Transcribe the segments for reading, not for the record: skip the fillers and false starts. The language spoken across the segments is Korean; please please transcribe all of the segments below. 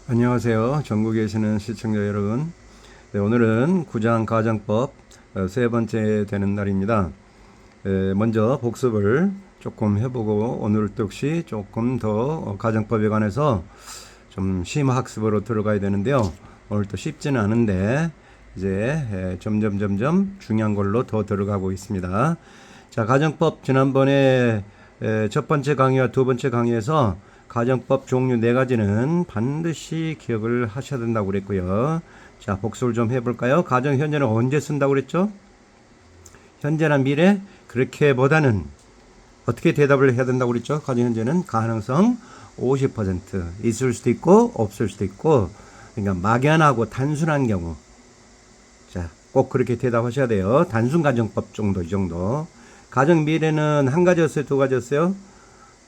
안녕하세요. 전국에 계시는 시청자 여러분. 네, 오늘은 구장 가정법 세 번째 되는 날입니다. 먼저 복습을 조금 해보고 오늘 역시 조금 더 가정법에 관해서 좀 심학습으로 들어가야 되는데요. 오늘 또 쉽지는 않은데 이제 점점 중요한 걸로 더 들어가고 있습니다. 자, 가정법 지난번에 첫 번째 강의와 두 번째 강의에서 가정법 종류 네 가지는 반드시 기억을 하셔야 된다고 그랬고요. 자, 복습을 좀 해볼까요? 가정 현재는 언제 쓴다고 그랬죠? 현재나 미래? 그렇게보다는 어떻게 대답을 해야 된다고 그랬죠? 가정 현재는 가능성 50% 있을 수도 있고 없을 수도 있고, 그러니까 막연하고 단순한 경우, 자, 꼭 그렇게 대답하셔야 돼요. 단순 가정법 정도, 이 정도. 가정 미래는 한 가지였어요, 두 가지였어요?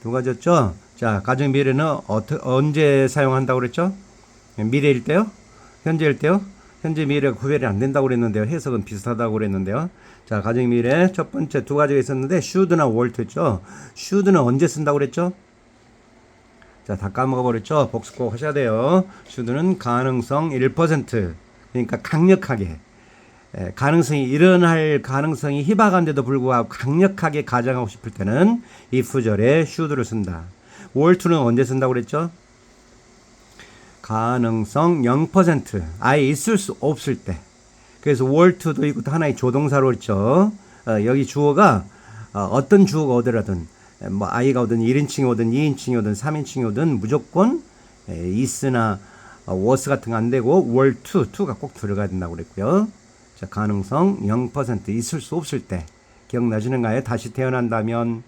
두 가지였죠? 자, 가정 미래는 언제 사용한다고 그랬죠? 미래일 때요? 현재일 때요? 현재 미래가 구별이 안 된다고 그랬는데요. 해석은 비슷하다고 그랬는데요. 자, 가정 미래 첫 번째 두 가지가 있었는데 should나 would였죠. should는 언제 쓴다고 그랬죠? 자, 다 까먹어 버렸죠? 복습 꼭 하셔야 돼요. should는 가능성 1%. 그러니까 강력하게, 가능성이 일어날 가능성이 희박한데도 불구하고 강력하게 가정하고 싶을 때는 if절에 should를 쓴다. would는 언제 쓴다고 그랬죠? 가능성 0%. 아예 있을 수 없을 때. 그래서 would도 있고 또 하나의 조동사로 그랬죠. 여기 주어가 어떤 주어가 오더라든, 뭐 아이가 오든 1인칭이 오든 2인칭이 오든 3인칭이 오든 무조건 is나 was 같은 거 안 되고 were to가 꼭 들어가야 된다고 그랬고요. 자, 가능성 0% 있을 수 없을 때. 기억나시는가요? 다시 태어난다면,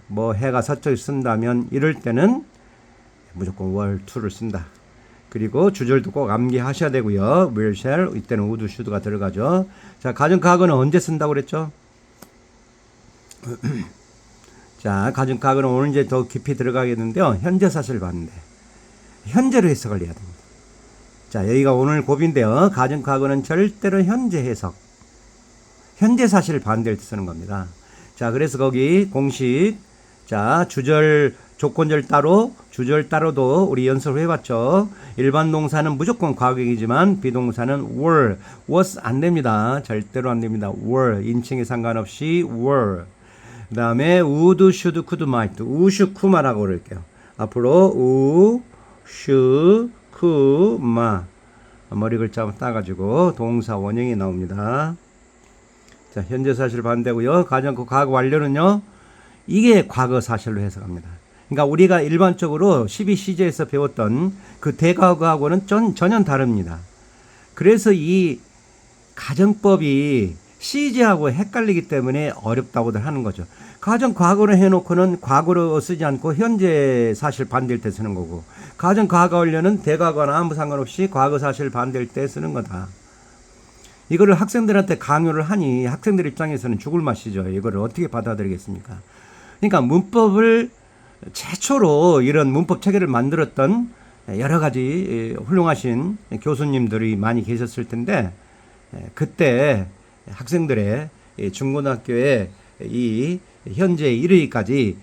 뭐 해가 서쪽에 쓴다면 이럴 때는 무조건 were to를 쓴다. 그리고 주절도 꼭 암기하셔야 되고요. will, shall, 이때는 would, should가 들어가죠. 자, 가정과거는 언제 쓴다고 그랬죠? 자, 가정과거는 오늘 이제 더 깊이 들어가겠는데요. 현재 사실을 봤는데 현재로 해석을 해야 됩니다. 자, 여기가 오늘 고비인데요. 가정과거는 절대로 현재 해석, 현재 사실을 반대할 때 쓰는 겁니다. 자, 그래서 거기 공식, 자, 주절, 조건절 따로, 주절 따로도 우리 연습을 해봤죠. 일반 동사는 무조건 과거이지만 비동사는 were, was 안 됩니다. 절대로 안 됩니다. were, 인칭에 상관없이 were. 그 다음에 would, should, could, might, 우슈, 쿠마라고 그럴게요. 앞으로 우, 슈, 쿠, 마. 머리 글자 따가지고 동사 원형이 나옵니다. 자, 현재 사실 반대고요. 가정과 과거 완료는요, 이게 과거 사실로 해석합니다. 그러니까 우리가 일반적으로 12시제에서 배웠던 그 대과거하고는 전혀 다릅니다. 그래서 이 가정법이 시제하고 헷갈리기 때문에 어렵다고들 하는 거죠. 가정 과거로 해놓고는 과거로 쓰지 않고 현재 사실 반대일 때 쓰는 거고, 가정 과거 완료는 대과거나 아무 상관없이 과거 사실 반대일 때 쓰는 거다. 이거를 학생들한테 강요를 하니 학생들 입장에서는 죽을 맛이죠. 이거를 어떻게 받아들이겠습니까? 그러니까 문법을 최초로 이런 문법 체계를 만들었던 여러 가지 훌륭하신 교수님들이 많이 계셨을 텐데, 그때 학생들의 중고등학교에 이 현재 이르기까지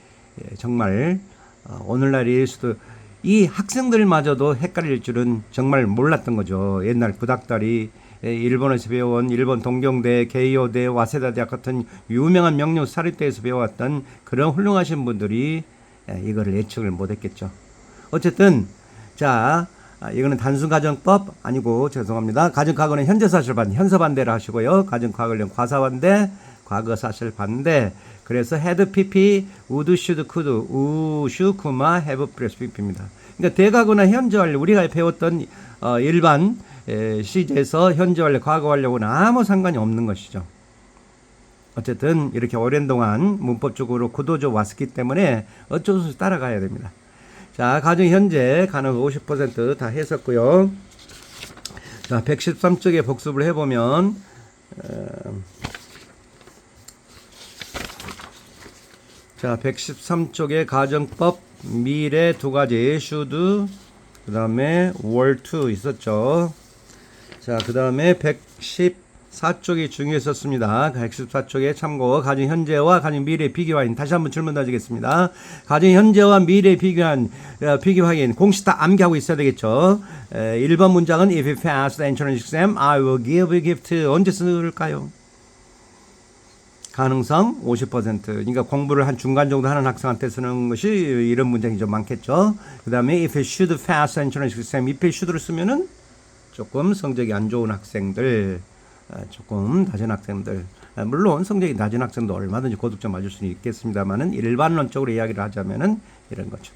정말 오늘날일 수도, 이 학생들마저도 헷갈릴 줄은 정말 몰랐던 거죠. 옛날 구닥다리, 일본에서 배워온 일본 동경대, 게이오대, 와세다 대학 같은 유명한 명령 사립대에서 배워왔던 그런 훌륭하신 분들이 이거를 예측을 못했겠죠. 어쨌든 자, 이거는 단순 가정법 아니고, 죄송합니다. 가정과거는 현재 사실 반대, 현서 반대를 하시고요. 가정과거는 과사 반대, 과거 사실 반대. 그래서 had, pp, would, should, could, should, have, plus, pp입니다. 그러니까 대과거나 현재 완료, 우리가 배웠던 일반 시제에서 현재 완료, 과거 완료는 아무 상관이 없는 것이죠. 어쨌든 이렇게 오랜 동안 문법적으로 굳어져 왔기 때문에 어쩔 수 없이 따라가야 됩니다. 자, 가정 현재 가능 50% 다 했었고요. 자, 113쪽에 복습을 해보면, 자, 113쪽에 가정법 미래 두 가지 should, 그 다음에 were to 있었죠. 자, 그 다음에 114 4쪽이 중요했었습니다. 114쪽에 참고 가정 현재와 가정 미래 비교 확인. 다시 한번 질문 던지겠습니다. 가정 현재와 미래 비교 확인. 공식 다 암기하고 있어야 되겠죠. 1번 문장은 If you pass the entrance exam, I will give you gift. 언제 쓸까요? 가능성 50%. 그러니까 공부를 한 중간 정도 하는 학생한테 쓰는 것이 이런 문장이 좀 많겠죠. 그 다음에 if you should pass the entrance exam, if you should를 쓰면은 조금 성적이 안 좋은 학생들, 조금 낮은 학생들, 물론 성적이 낮은 학생도 얼마든지 고득점 맞을 수는 있겠습니다만은 일반론적으로 이야기를 하자면은 이런 거죠.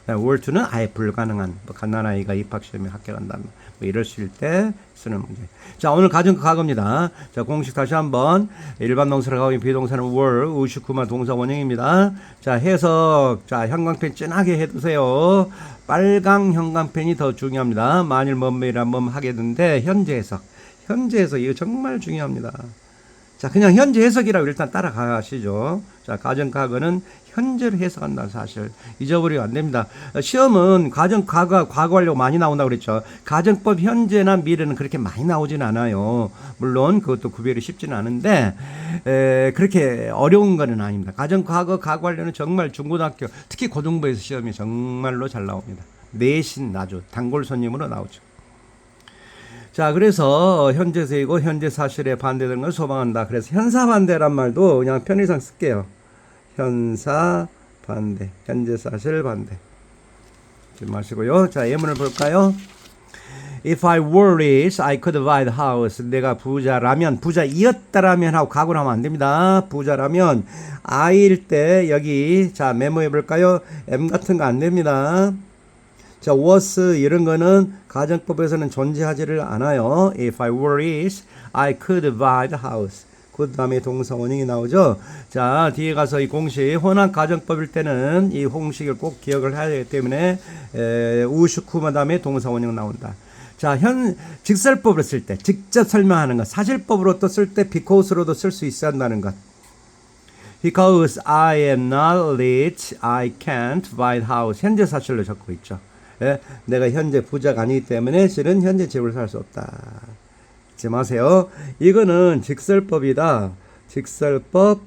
월투는 아예 불가능한, 갓난아이가 입학시험에 합격한다면 뭐 이랬을 때 쓰는 문제. 자, 오늘 가정 과거입니다. 자, 공식 다시 한번. 일반 동사를 가고 비동사는 were, 우슈쿠마 동사 원형입니다. 자, 해석. 자, 형광펜 진하게 해두세요. 빨강 형광펜이 더 중요합니다. 만일 뭐뭐이라 뭐 하게 되는데 현재 해석. 현재 해석 이거 정말 중요합니다. 자, 그냥 현재 해석이라고 일단 따라가시죠. 자, 가정 과거는 현재를 해석한다는 사실 잊어버리면 안 됩니다. 시험은 가정 과거하려고 많이 나온다고 그랬죠. 가정법 현재나 미래는 그렇게 많이 나오진 않아요. 물론 그것도 구별이 쉽지는 않은데 그렇게 어려운 거는 아닙니다. 가정 과거하려는 정말 중고등학교 특히 고등부에서 시험이 정말로 잘 나옵니다. 내신 나주 단골 손님으로 나오죠. 자, 그래서 현재세이고 현재 사실에 반대되는 걸 소방한다. 그래서 현사 반대란 말도 그냥 편의상 쓸게요. 현사 반대, 현재 사실 반대. 잊지 마시고요. 자, 예문을 볼까요? If I were rich, I could buy the house. 내가 부자라면, 부자이었다라면 하고 각오를 하면 안 됩니다. 부자라면, I일 때 여기 자 메모해 볼까요? M 같은 거 안 됩니다. 자, was 이런 거는 가정법에서는 존재하지를 않아요. If I were rich, I could buy the house. 그 다음에 동사 원형이 나오죠. 자, 뒤에 가서 이 공식 혼합 가정법일 때는 이 공식을 꼭 기억을 해야 되기 때문에 우슈쿠마 다음에 동사 원형 나온다. 자, 직설법으로 쓸 때 직접 설명하는 것, 사실법으로 또 쓸 때 because로도 쓸 수 있어야 한다는 것. Because I am not rich, I can't buy the house. 현재 사실로 적고 있죠. 예? 내가 현재 부자가 아니기 때문에 실은 현재 집을 살 수 없다. 잊지 마세요. 이거는 직설법이다. 직설법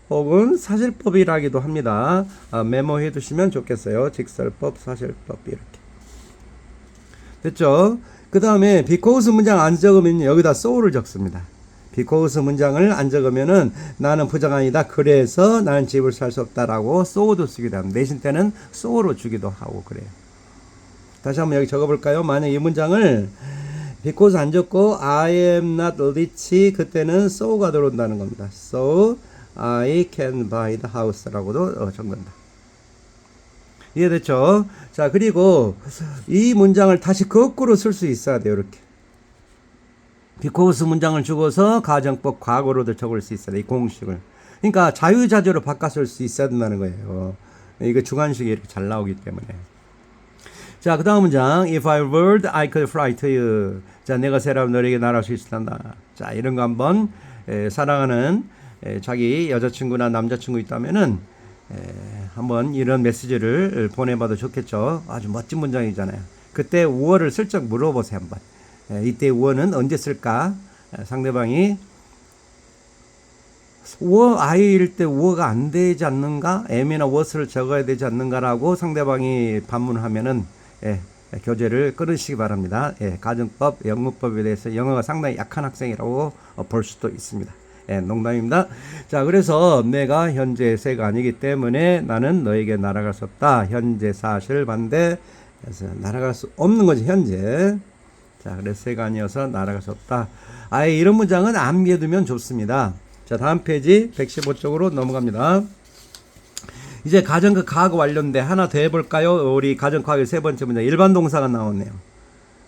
혹은 사실법이라기도 합니다. 메모해 두시면 좋겠어요. 직설법, 사실법 이렇게. 됐죠? 그 다음에 because 문장 안 적으면 여기다 so를 적습니다. because 문장을 안 적으면은 나는 부자가 아니다. 그래서 나는 집을 살 수 없다라고 so도 쓰기도 합니다. 내신 때는 so로 주기도 하고 그래요. 다시 한번 여기 적어볼까요? 만약 이 문장을 because 안 적고 I am not rich 그때는 so가 들어온다는 겁니다. So I can buy the house라고도 적는다. 이해됐죠? 자, 그리고 이 문장을 다시 거꾸로 쓸 수 있어야 돼요. 이렇게 because 문장을 주고서 가정법 과거로도 적을 수 있어야 돼. 이 공식을. 그러니까 자유자재로 바꿔 쓸 수 있어야 된다는 거예요. 이거 주관식이 이렇게 잘 나오기 때문에. 자, 그 다음 문장. If I were, I could fly to you. 자, 내가 새라면 너에게 날아갈 수 있단다. 자, 이런 거 한번 사랑하는 자기 여자친구나 남자친구 있다면은 한번 이런 메시지를 보내봐도 좋겠죠. 아주 멋진 문장이잖아요. 그때 우어를 슬쩍 물어보세요. 한번. 이때 우어는 언제 쓸까? 상대방이 우어 I일 때 우어가 안 되지 않는가? M이나 what을 적어야 되지 않는가라고 상대방이 반문하면은 교재를 끊으시기 바랍니다. 가정법, 영문법에 대해서 영어가 상당히 약한 학생이라고 볼 수도 있습니다. 농담입니다. 자, 그래서 내가 현재 세가 아니기 때문에 나는 너에게 날아갈 수 없다. 현재 사실 반대. 그래서 날아갈 수 없는 거지, 현재. 자, 그래서 세가 아니어서 날아갈 수 없다. 아예 이런 문장은 암기해두면 좋습니다. 자, 다음 페이지 115쪽으로 넘어갑니다. 이제 가정과 과거 완료인데 하나 더 해볼까요? 우리 가정과거의 세 번째 문장. 일반 동사가 나오네요.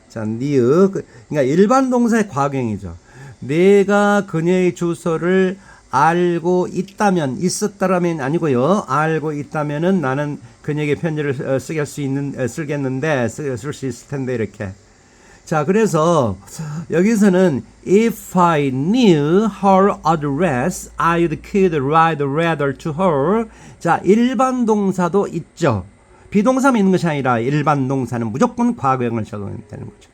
자, 니으. 그러니까 일반 동사의 과거형이죠. 내가 그녀의 주소를 알고 있다면, 있었다라면 아니고요. 알고 있다면은 나는 그녀에게 편지를 쓰겠는데, 쓸 수 있을 텐데, 이렇게. 자, 그래서 여기서는 if I knew her address, I'd could write a letter to her. 자, 일반 동사도 있죠. 비동사만 있는 것이 아니라 일반 동사는 무조건 과거형을 적어야 되는 거죠.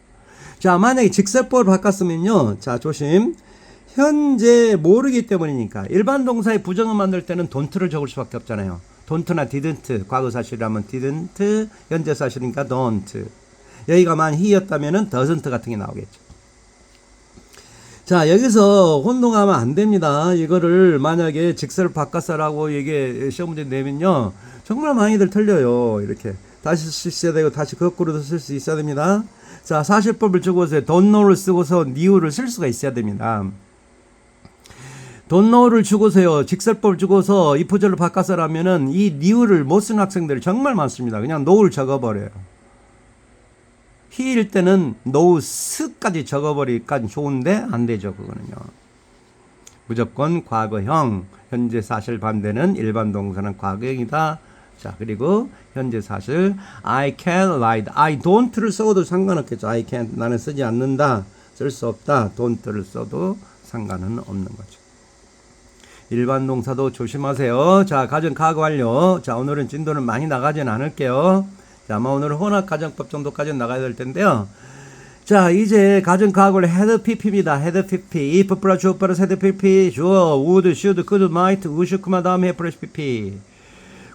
자, 만약에 직설법을 바꿨으면요. 자, 조심. 현재 모르기 때문이니까. 일반 동사의 부정어 만들 때는 don't를 적을 수밖에 없잖아요. don't나 didn't, 과거 사실이라면 didn't, 현재 사실이니까 don't. 여기가 만 he였다면은 doesn't 같은 게 나오겠죠. 자, 여기서 혼동하면 안 됩니다. 이거를 만약에 직설 바꿔서라고 이게 시험 문제 내면요, 정말 많이들 틀려요. 이렇게 다시 쓸 수 있어야 되고 다시 거꾸로도 쓸 수 있어야 됩니다. 자, 사실법을 주고서 don't know를 쓰고서 new를 쓸 수가 있어야 됩니다. don't know를 주고서요, 직설법을 주고서 if절로 바꿔서라면은 이 new를 못 쓰는 학생들이 정말 많습니다. 그냥 know를 적어버려요. he일 때는 knows까지 적어버리니까 좋은데 안 되죠. 그거는요. 무조건 과거형, 현재 사실 반대는 일반 동사는 과거형이다. 자, 그리고 현재 사실 I can't ride. I don't를 써도 상관없겠죠. I can't, 나는 쓰지 않는다. 쓸 수 없다. don't를 써도 상관은 없는 거죠. 일반 동사도 조심하세요. 자, 가정 과거 완료. 자, 오늘은 진도는 많이 나가진 않을게요. 자, 아마 오늘은 혼합 가정법 정도까지는 나가야 될 텐데요. 자, 이제 가정 과거를 had pp입니다. had pp. if 플러스 주어 플러스 had pp. 주어 would, should, could, might, would, could 다음에 플러스 pp.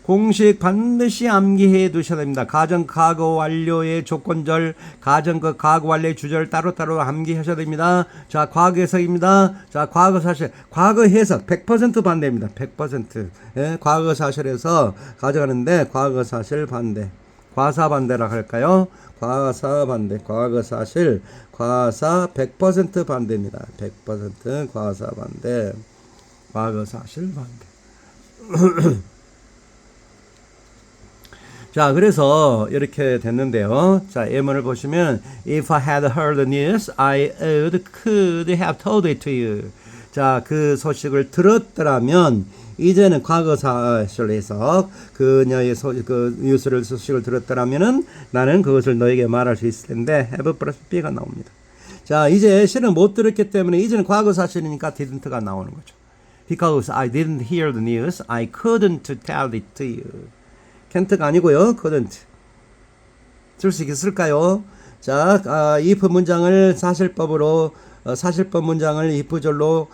공식 반드시 암기해 두셔야 됩니다. 가정 과거 완료의 조건절, 가정 과거 완료의 주절 따로따로 암기하셔야 됩니다. 자, 과거 해석입니다. 자, 과거 사실, 과거 해석 100% 반대입니다. 100%. 예, 과거 사실에서 가져가는데 과거 사실 반대. 과사 반대라 할까요? 과사 반대, 과거 사실, 과사 100% 반대입니다. 100% 과사 반대, 과거 사실 반대. 자, 그래서 이렇게 됐는데요. 자, 예문을 보시면 If I had heard the news, I could have told it to you. 자, 그 소식을 들었더라면, 이제는 과거 사실 해석, 그녀의 그 뉴스를 소식을 들었더라면은 나는 그것을 너에게 말할 수 있을 텐데 have 플러스 b가 나옵니다. 자, 이제 실은 못 들었기 때문에 이제는 과거 사실이니까 didn't가 나오는 거죠. Because I didn't hear the news, I couldn't tell it to you. can't가 아니고요, couldn't. 쓸 수 있을까요? 자, if 문장을 사실법으로, 사실법 문장을 if절로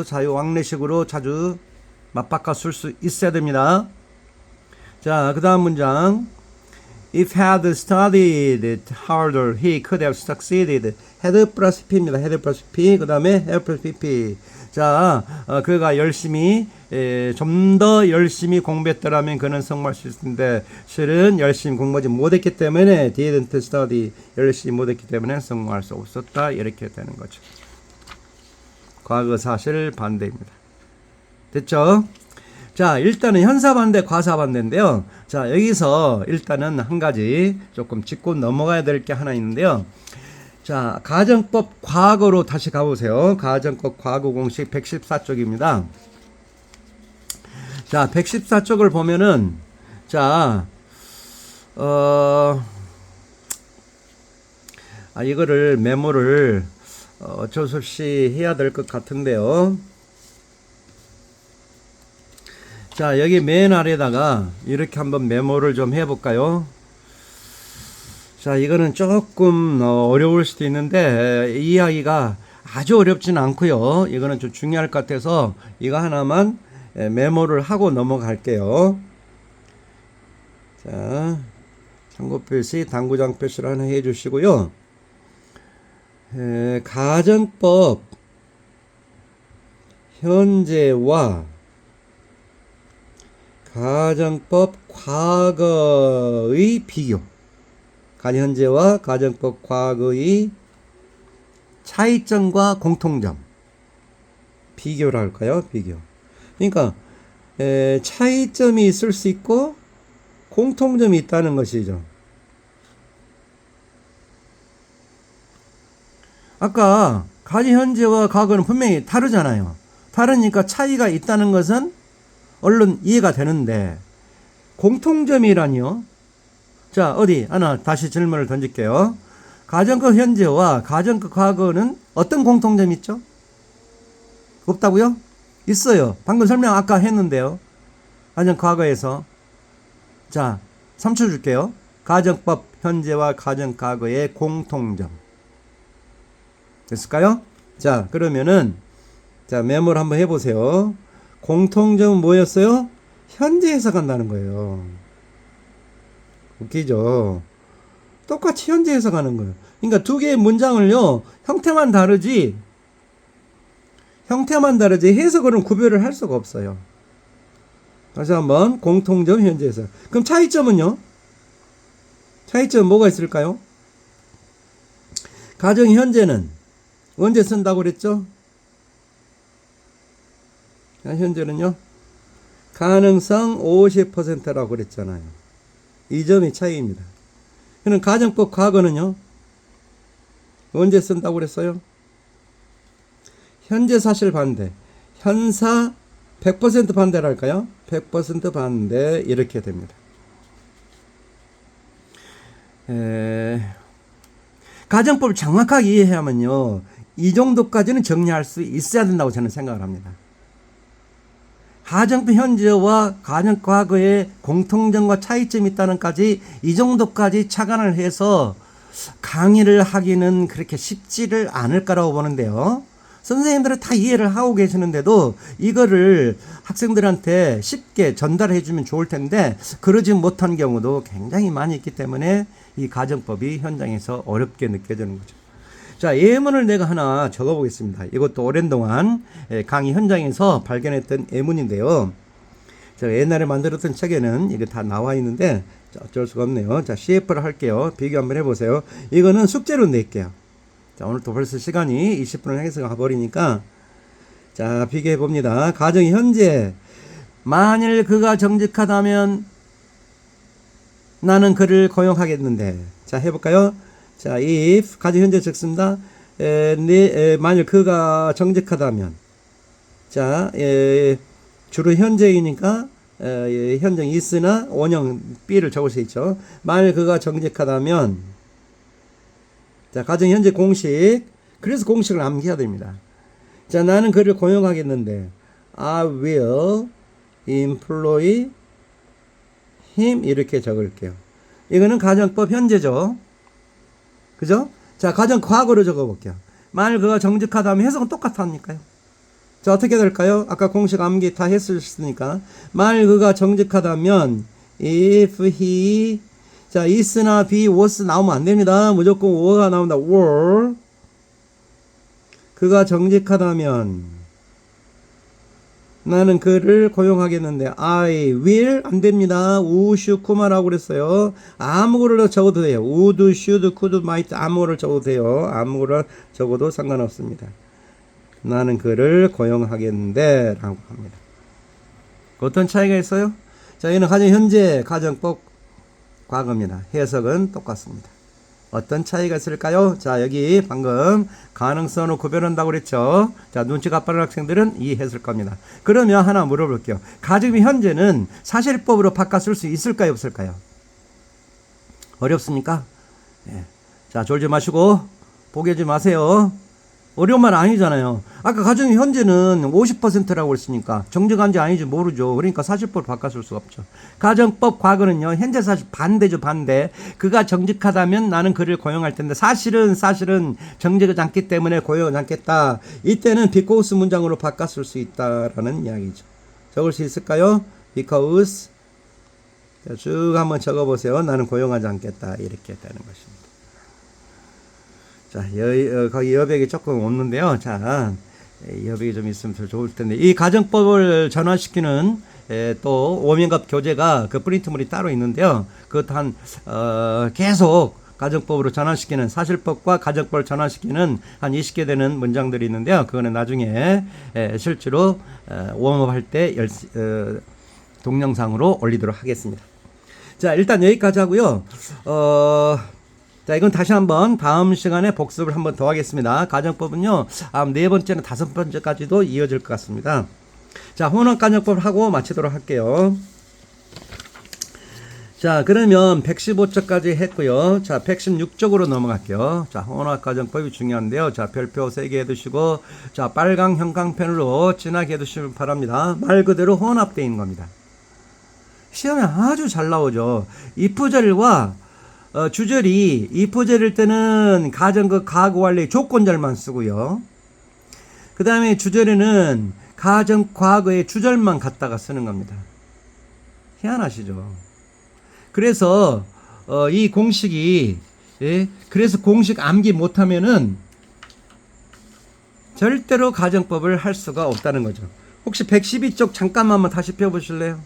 자유 왕래식으로 자주 맞바꿔 쓸 수 있어야 됩니다. 자, 그 다음 문장. If had studied harder, he could have succeeded. had 플러스 p입니다. had 플러스 p. 그 다음에 have 플러스 pp. 자, 그가 열심히, 좀 더 열심히 공부했더라면 그는 성공할 수 있을 텐데, 실은 열심히 공부하지 못했기 때문에, didn't study, 열심히 못했기 때문에 성공할 수 없었다. 이렇게 되는 거죠. 과거 사실 반대입니다. 됐죠? 자, 일단은 현사 반대, 과사 반대인데요. 자, 여기서 일단은 한 가지 조금 짚고 넘어가야 될 게 하나 있는데요. 자, 가정법 과거로 다시 가보세요. 가정법 과거 공식 114쪽입니다. 자, 114쪽을 보면은, 자, 이거를 메모를 어쩔 수 없이 해야 될 것 같은데요. 자, 여기 맨 아래다가 이렇게 한번 메모를 좀 해볼까요? 자, 이거는 조금 어려울 수도 있는데 이해하기가 아주 어렵지는 않고요. 이거는 좀 중요할 것 같아서 이거 하나만 메모를 하고 넘어갈게요. 자, 참고 표시, 당구장 표시를 하나 해주시고요. 가정법 현재와 가정법 과거의 비교. 가현재와 가정법 과거의 차이점과 공통점. 비교를 할까요? 비교. 그러니까 차이점이 있을 수 있고 공통점이 있다는 것이죠. 아까 가현재와 과거는 분명히 다르잖아요. 다르니까 차이가 있다는 것은 얼른 이해가 되는데 공통점이라니요? 자, 어디 하나 다시 질문을 던질게요. 가정법 현재와 가정법 과거는 어떤 공통점이 있죠? 없다고요? 있어요. 방금 설명 아까 했는데요. 가정 과거에서. 자, 3초 줄게요. 가정법 현재와 가정 과거의 공통점. 됐을까요? 자, 그러면은 자, 메모를 한번 해보세요. 공통점은 뭐였어요? 현재 해석한다는 거예요. 웃기죠? 똑같이 현재 해석하는 거예요. 그러니까 두 개의 문장을요, 형태만 다르지 해석으로는 구별을 할 수가 없어요. 다시 한번 공통점 현재 해석. 그럼 차이점은요? 차이점은 뭐가 있을까요? 가정 현재는 언제 쓴다고 그랬죠? 현재는요, 가능성 50%라고 그랬잖아요. 이 점이 차이입니다. 그럼 가정법 과거는요, 언제 쓴다고 그랬어요? 현재 사실 반대, 현사 100% 반대랄까요? 100% 반대, 이렇게 됩니다. 가정법을 정확하게 이해하면요, 이 정도까지는 정리할 수 있어야 된다고 저는 생각을 합니다. 가정법 현재와 가정 과거의 공통점과 차이점이 있다는까지 이 정도까지 착안을 해서 강의를 하기는 그렇게 쉽지를 않을 거라고 보는데요. 선생님들은 다 이해를 하고 계시는데도 이거를 학생들한테 쉽게 전달해 주면 좋을 텐데 그러지 못한 경우도 굉장히 많이 있기 때문에 이 가정법이 현장에서 어렵게 느껴지는 거죠. 자, 예문을 내가 하나 적어 보겠습니다. 이것도 오랜 동안 강의 현장에서 발견했던 예문인데요. 제가 옛날에 만들었던 책에는 이게 다 나와 있는데 어쩔 수가 없네요. 자, CF를 할게요. 비교 한번 해보세요. 이거는 숙제로 낼게요. 자, 오늘 또 벌써 시간이 20분을 향해서 가버리니까 자, 비교해 봅니다. 가정 현재, 만일 그가 정직하다면 나는 그를 고용하겠는데. 자, 해볼까요? 자, if 가정 현재 적습니다. 만일 그가 정직하다면, 자, 주로 현재이니까 현재 is나 원형 B를 적을 수 있죠. 만일 그가 정직하다면, 자, 가정 현재 공식, 그래서 공식을 암기해야 됩니다. 자, 나는 그를 고용하겠는데, I will employ him, 이렇게 적을게요. 이거는 가정법 현재죠. 그죠? 자, 가정 과거로 적어볼게요. 만일 그가 정직하다면 해석은 똑같으니까요. 자, 어떻게 될까요? 아까 공식 암기 다 했으니까. 만일 그가 정직하다면, if he, 자, is나 be, was 나오면 안 됩니다. 무조건 were가 나온다. were. 그가 정직하다면, 나는 그를 고용하겠는데, I will 안 됩니다. would, could라고 그랬어요. 아무거나 적어도 돼요. would, should, could, might 아무거나 적어도 돼요. 아무거나 적어도 상관없습니다. 나는 그를 고용하겠는데 라고 합니다. 어떤 차이가 있어요? 자, 얘는 가정 현재 가정법 과거입니다. 해석은 똑같습니다. 어떤 차이가 있을까요? 자, 여기 방금 가능성으로 구별한다고 그랬죠. 자, 눈치가 빠른 학생들은 이해했을 겁니다. 그러면 하나 물어볼게요. 가정 현재는 사실법으로 바꿔 쓸 수 있을까요? 없을까요? 어렵습니까? 네. 자, 졸지 마시고 포기하지 마세요. 어려운 말 아니잖아요. 아까 가정 현재는 50%라고 했으니까 정직한지 아닌지 모르죠. 그러니까 사실법을 바꿔 쓸 수가 없죠. 가정법 과거는요, 현재 사실 반대죠, 반대. 그가 정직하다면 나는 그를 고용할 텐데 사실은 정직하지 않기 때문에 고용하지 않겠다. 이때는 because 문장으로 바꿔 쓸 수 있다라는 이야기죠. 적을 수 있을까요? because. 자, 쭉 한번 적어보세요. 나는 고용하지 않겠다. 이렇게 되는 것입니다. 자, 거기 여백이 조금 없는데요. 자, 여백이 좀 있으면 더 좋을 텐데, 이 가정법을 전환시키는 또 오명갑 교재가 그 프린트물이 따로 있는데요. 그것도 계속 가정법으로 전환시키는, 사실법과 가정법을 전환시키는 한 20개 되는 문장들이 있는데요. 그거는 나중에 실제로 웜업할 때 동영상으로 올리도록 하겠습니다. 자, 일단 여기까지 하고요. 자, 이건 다시 한번 다음 시간에 복습을 한번 더 하겠습니다. 가정법은요, 네 번째나 다섯 번째까지도 이어질 것 같습니다. 자, 혼합 가정법 하고 마치도록 할게요. 자, 그러면 115쪽까지 했고요. 자, 116쪽으로 넘어갈게요. 자, 혼합 가정법이 중요한데요. 자, 별표 3개 해두시고, 자, 빨강 형광펜으로 진하게 해두시면 바랍니다. 말 그대로 혼합되어 있는 겁니다. 시험에 아주 잘 나오죠. if절과 주절이 if절일 때는 가정급 가구 관리 조건절만 쓰고요. 그 다음에 주절에는 가정 과거의 주절만 갖다가 쓰는 겁니다. 희한하시죠? 그래서 이 공식이 그래서 공식 암기 못하면은 절대로 가정법을 할 수가 없다는 거죠. 혹시 112쪽 잠깐만 다시 펴보실래요?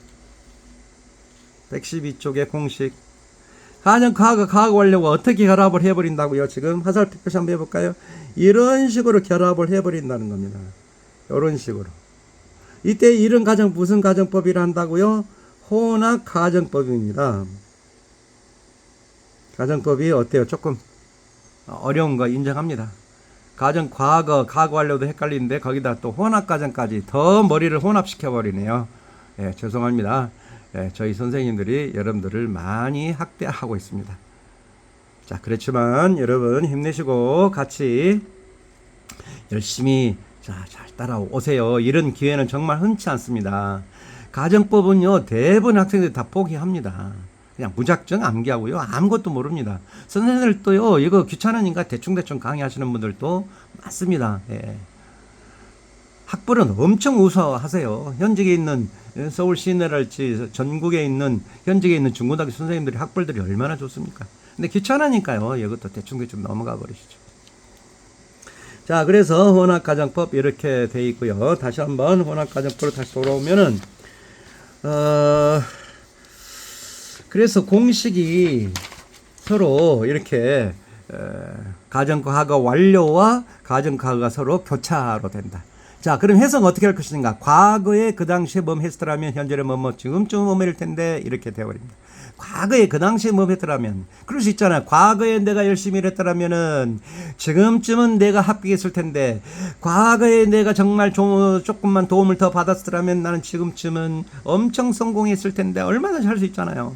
112쪽의 공식. 가정, 과거, 과거 완료가 어떻게 결합을 해버린다고요? 지금 화살표 표시 한번 해볼까요? 이런 식으로 결합을 해버린다는 겁니다. 이런 식으로. 이때 이런 가정 무슨 가정법이라 한다고요? 혼합 가정법입니다. 가정법이 어때요? 조금 어려운 거 인정합니다. 가정 과거, 과거 완료도 헷갈리는데 거기다 또 혼합 가정까지 더 머리를 혼합시켜 버리네요. 예, 죄송합니다. 예, 저희 선생님들이 여러분들을 많이 학대하고 있습니다. 자, 그렇지만 여러분 힘내시고 같이 열심히 잘 따라오세요. 이런 기회는 정말 흔치 않습니다. 가정법은요, 대부분 학생들이 다 포기합니다. 그냥 무작정 암기하고요. 아무것도 모릅니다. 선생님들도요, 이거 귀찮으니까 대충대충 강의하시는 분들도 많습니다. 예. 학벌은 엄청 우수하세요. 현직에 있는 서울 시내랄지 전국에 있는 현직에 있는 중고등학교 선생님들이 학벌들이 얼마나 좋습니까? 근데 귀찮으니까요. 이것도 대충대충 넘어가 버리시죠. 자, 그래서 혼합가정법 이렇게 돼 있고요. 다시 한번 혼합가정법으로 다시 돌아오면은 그래서 공식이 서로 이렇게 가정과거 완료와 가정과거가 서로 교차로 된다. 자, 그럼 해석 어떻게 할 것인가? 과거에 그 당시에 뭐 했더라면 현재는 뭐뭐 지금쯤 뭐일 텐데 이렇게 되어버립니다. 과거에 그 당시에 뭐 했더라면 그럴 수 있잖아요. 과거에 내가 열심히 일했더라면은 지금쯤은 내가 합격했을 텐데 과거에 내가 정말 조금만 도움을 더 받았더라면 나는 지금쯤은 엄청 성공했을 텐데 얼마나 잘 수 있잖아요.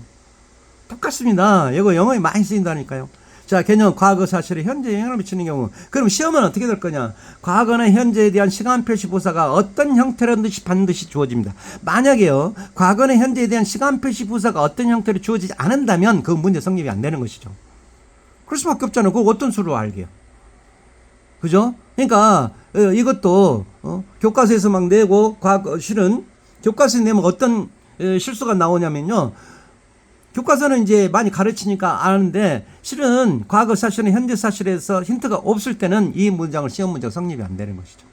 똑같습니다. 이거 영어에 많이 쓰인다니까요. 자, 개념 과거 사실에 현재에 영향을 미치는 경우. 그럼 시험은 어떻게 될 거냐? 과거나 현재에 대한 시간 표시 부사가 어떤 형태로든지 반드시 주어집니다. 만약에요, 과거나 현재에 대한 시간 표시 부사가 어떤 형태로 주어지지 않는다면 그 문제 성립이 안 되는 것이죠. 그럴 수밖에 없잖아요. 그거 어떤 수로 알게요? 그죠? 그러니까 이것도 교과서에서 막 내고 과거 실은 교과서에 내면 어떤 실수가 나오냐면요. 교과서는 이제 많이 가르치니까 아는데 실은 과거 사실은 현재 사실에서 힌트가 없을 때는 이 문장을 시험 문장 성립이 안 되는 것이죠.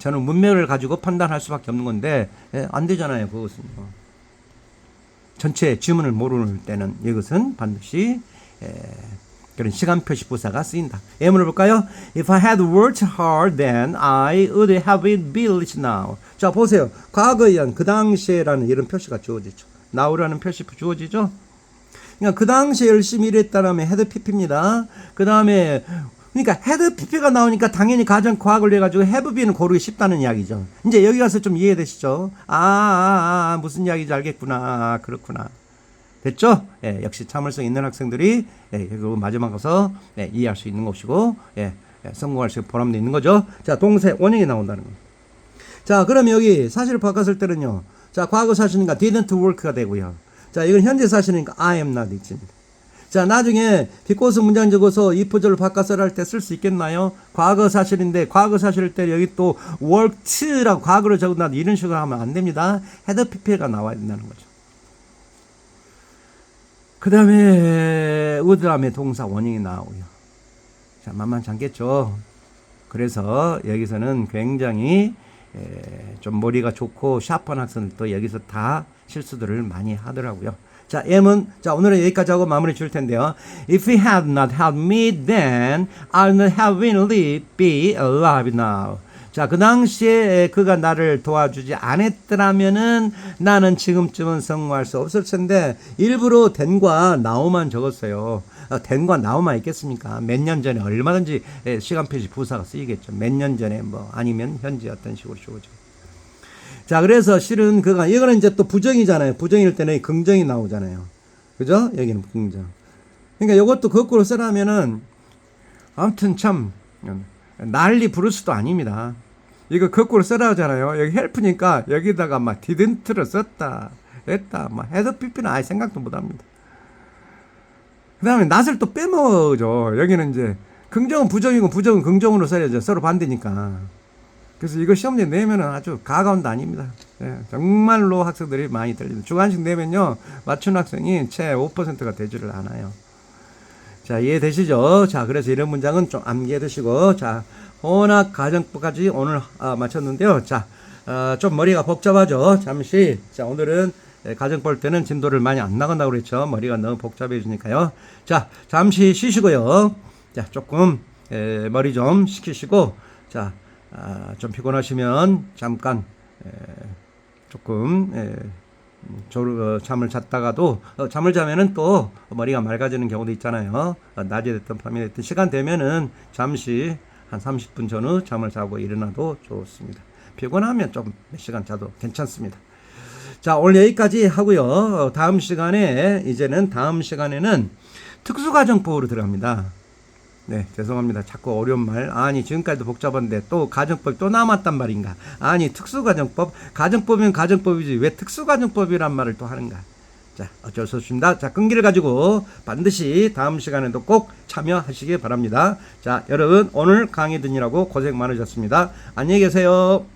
저는 문맥을 가지고 판단할 수밖에 없는 건데 안 되잖아요. 그것은 전체 지문을 모르는 때는 이것은 반드시 그런 시간 표시 부사가 쓰인다. 예문을 볼까요? If I had worked hard then I would have it built now. 자, 보세요. 과거에 의한 그 당시에라는 이런 표시가 주어지죠. now라는 표시 주어지죠. 그러니까 그 당시에 열심히 일했다라면 had pp입니다. 그 다음에 그러니까 had pp가 나오니까 당연히 가정 과학을 해가지고 have be는 고르기 쉽다는 이야기죠. 이제 여기 가서 좀 이해되시죠? 무슨 이야기인지 알겠구나. 그렇구나. 됐죠? 예, 역시 참을성 있는 학생들이 그리고 마지막 가서 이해할 수 있는 것이고 성공할 수 있는 보람도 있는 거죠. 자, 동사 원형이 나온다는 겁니다. 자, 그럼 여기 사실을 바꿨을 때는요. 자, 과거 사실이니까 didn't work가 되고요. 자, 이건 현재 사실이니까 I am not it입니다. 자, 나중에 because 문장 적어서 if절을 바꿔서 할 때 쓸 수 있겠나요? 과거 사실인데 과거 사실일 때 여기 또 worked라고 과거로 적어놔도 이런 식으로 하면 안 됩니다. had pp가 나와야 된다는 거죠. 그 다음에 would 다음에 동사 원형이 나오고요. 자, 만만치 않겠죠. 그래서 여기서는 굉장히 좀 머리가 좋고 샤프한 학생들도 여기서 다 실수들을 많이 하더라고요. 자, 예문. 자, 오늘은 여기까지 하고 마무리 줄 텐데요. If he had not had me then I would have be alive now. 자, 그 당시에 그가 나를 도와주지 않았더라면은 나는 지금쯤은 성공할 수 없을 텐데 일부러 then과 now만 적었어요. then과 now만 있겠습니까? 몇 년 전에 얼마든지 시간 표시 부사가 쓰이겠죠. 몇 년 전에 뭐 아니면 현재 어떤 식으로 주어져. 자, 그래서 실은 그가 이거는 이제 또 부정이잖아요. 부정일 때는 긍정이 나오잖아요. 그죠? 여기는 긍정. 그러니까 이것도 거꾸로 쓰라면은 아무튼 참 난리 부를 수도 아닙니다. 이거 거꾸로 쓰라 하잖아요. 여기 헬프니까 여기다가 막 didn't를 썼다 했다 막 had pp는 아예 생각도 못 합니다. 그 다음에 not을 또 빼먹죠. 여기는 이제 긍정은 부정이고 부정은 긍정으로 써야죠. 서로 반대니까. 그래서 이거 시험지 내면은 아주 가까운도 아닙니다. 예, 정말로 학생들이 많이 틀립니다. 주관식 내면요, 맞춘 학생이 채 5%가 되지를 않아요. 자, 이해되시죠? 자, 그래서 이런 문장은 좀 암기해 두시고, 자, 혼합 가정법까지 오늘 마쳤는데요. 자, 좀 머리가 복잡하죠? 잠시. 자, 오늘은 가정 볼 때는 진도를 많이 안 나간다고 그랬죠? 머리가 너무 복잡해지니까요. 자, 잠시 쉬시고요. 자, 조금 머리 좀 식히시고, 자, 좀 피곤하시면 잠깐 조금 잠을 잤다가도 잠을 자면은 또 머리가 맑아지는 경우도 있잖아요. 낮에 됐든 밤에 됐든 시간 되면은 잠시 한 30분 전후 잠을 자고 일어나도 좋습니다. 피곤하면 좀 몇 시간 자도 괜찮습니다. 자, 오늘 여기까지 하고요. 다음 시간에는 특수가정법으로 들어갑니다. 네, 죄송합니다. 자꾸 어려운 말. 아니, 지금까지도 복잡한데 또 가정법이 또 남았단 말인가. 아니, 특수가정법. 가정법이면 가정법이지 왜 특수가정법이란 말을 또 하는가. 자, 어쩔 수 없습니다. 자, 끈기를 가지고 반드시 다음 시간에도 꼭 참여하시기 바랍니다. 자, 여러분 오늘 강의 듣느라고 고생 많으셨습니다. 안녕히 계세요.